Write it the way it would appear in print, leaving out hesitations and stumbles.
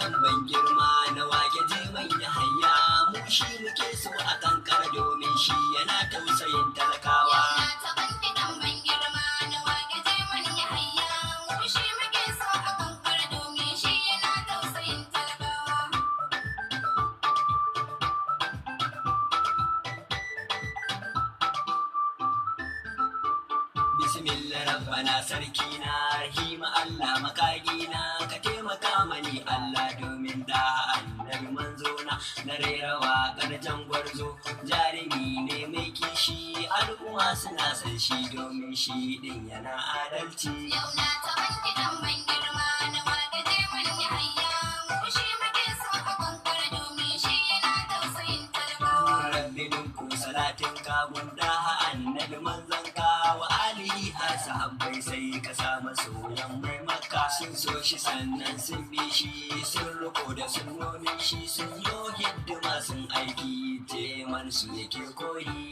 kiɗan ban girma na wake j.man yahayya mu shi muke so a kankar domin shi yana tausayin talakawa. Bismillah rabbana sarkina rahima Allah makagina ka taimaka mani Allah domin da annabi manzona na rera waƙar jangwarzo jarumi ne mai kishi al'umma suna san shi domin shi din yana adalci. Yau na taɓa kiɗan ban girma na waƙe j.man yahayya mu shi muke so a kankar domin shi yana tausayin talakawa. Rabbi dinku salatin ka gunda annabi manzon ka wa alihi har sahabbai sai ka sa masoyan mai makka sun so shi sannan sun bi shi sun riko da sunnonin shi sun yi hidima sun aiki j.man su yake koyi.